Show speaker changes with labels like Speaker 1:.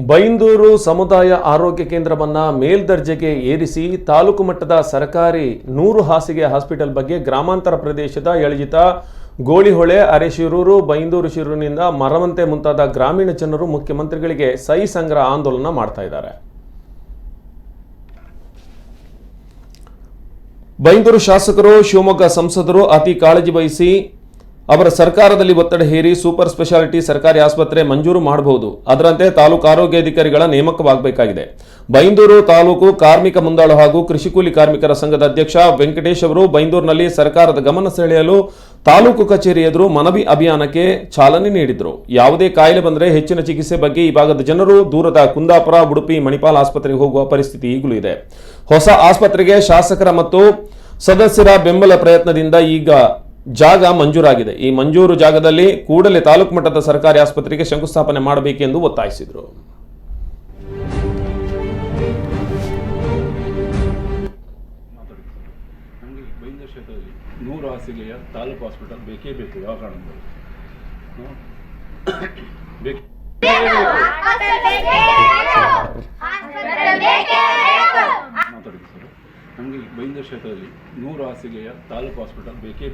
Speaker 1: ಬೈಂದೂರು ಸಮುದಾಯ ಆರೋಗ್ಯ ಕೇಂದ್ರವನ್ನು ಮೇಲ್ದರ್ಜೆಗೆ ಏರಿಸಿ ತಾಲೂಕು ಮಟ್ಟದ ಸರ್ಕಾರಿ 100 ಹಾಸಿಗೆ ಹಾಸ್ಪಿಟಲ್ ಬಗ್ಗೆ ಗ್ರಾಮಾಂತರ ಪ್ರದೇಶದ ಯಳಜಿತ, ಗೋಳಿಹೊಳೆ, ಅರೆಶಿರೂರು, ಬೈಂದೂರು ಶಿರೂರಿನಿಂದ ಮರವಂತೆ ಮುಂತಾದ ಗ್ರಾಮೀಣ ಜನರು ಮುಖ್ಯಮಂತ್ರಿಗಳಿಗೆ ಸಹಿ ಸಂಗ್ರಹ ಆಂದೋಲನ ಮಾಡ್ತಾ ಇದ್ದಾರೆ. ಬೈಂದೂರು ಶಾಸಕರು, ಶಿವಮೊಗ್ಗ ಸಂಸದರು ಅತಿ ಕಾಳಜಿ ವಹಿಸಿ ಅವರ ಸರ್ಕಾರದಲ್ಲಿ ಒತ್ತಡ ಹೇರಿ ಸೂಪರ್ ಸ್ಪೆಷಾಲಿಟಿ ಸರ್ಕಾರಿ ಆಸ್ಪತ್ರೆ ಮಂಜೂರು ಮಾಡಬಹುದು. ಅದರಂತೆ ತಾಲೂಕು ಆರೋಗ್ಯಾಧಿಕಾರಿಗಳ ನೇಮಕವಾಗಬೇಕಾಗಿದೆ. ಬೈಂದೂರು ತಾಲೂಕು ಕಾರ್ಮಿಕ ಮುಂದಾಳು ಹಾಗೂ ಕೃಷಿ ಕೂಲಿ ಕಾರ್ಮಿಕರ ಸಂಘದ ಅಧ್ಯಕ್ಷ ವೆಂಕಟೇಶ್ ಅವರು ಬೈಂದೂರಿನಲ್ಲಿ ಸರ್ಕಾರದ ಗಮನ ಸೆಳೆಯಲು ತಾಲೂಕು ಕಚೇರಿ ಎದುರು ಮನವಿ ಅಭಿಯಾನಕ್ಕೆ ಚಾಲನೆ ನೀಡಿದರು. ಯಾವುದೇ ಕಾಯಿಲೆ ಬಂದರೆ ಹೆಚ್ಚಿನ ಚಿಕಿತ್ಸೆ ಬಗ್ಗೆ ಈ ಭಾಗದ ಜನರು ದೂರದ ಕುಂದಾಪುರ, ಉಡುಪಿ, ಮಣಿಪಾಲ್ ಆಸ್ಪತ್ರೆಗೆ ಹೋಗುವ ಪರಿಸ್ಥಿತಿ ಈಗಲೂ ಇದೆ. ಹೊಸ ಆಸ್ಪತ್ರೆಗೆ ಶಾಸಕರ ಮತ್ತು ಸದಸ್ಯರ ಬೆಂಬಲ ಪ್ರಯತ್ನದಿಂದ ಈಗ ಜಾಗ ಮಂಜೂರಾಗಿದೆ. ಈ ಮಂಜೂರು ಜಾಗದಲ್ಲಿ ಕೂಡಲೇ ತಾಲೂಕು ಮಟ್ಟದ ಸರ್ಕಾರಿ ಆಸ್ಪತ್ರೆಗೆ ಶಂಕುಸ್ಥಾಪನೆ ಮಾಡಬೇಕೆಂದು ಒತ್ತಾಯಿಸಿದರು.
Speaker 2: ಬೈಂದೂರು ಕ್ಷೇತ್ರದಲ್ಲಿ 100 ಹಾಸಿಗೆಯ ತಾಲೂಕು ಹಾಸ್ಪಿಟಲ್ ಬೇಕೇ ಬೇಕು. ಯಾವ ಕಾರಣದಲ್ಲಿ ಮಾತಾಡಿ ಸರ್, ನಮಗೆ ಬೈಂದೂರು ಕ್ಷೇತ್ರದಲ್ಲಿ 100 ಹಾಸಿಗೆಯ ತಾಲೂಕು ಹಾಸ್ಪಿಟಲ್ ಬೇಕೇ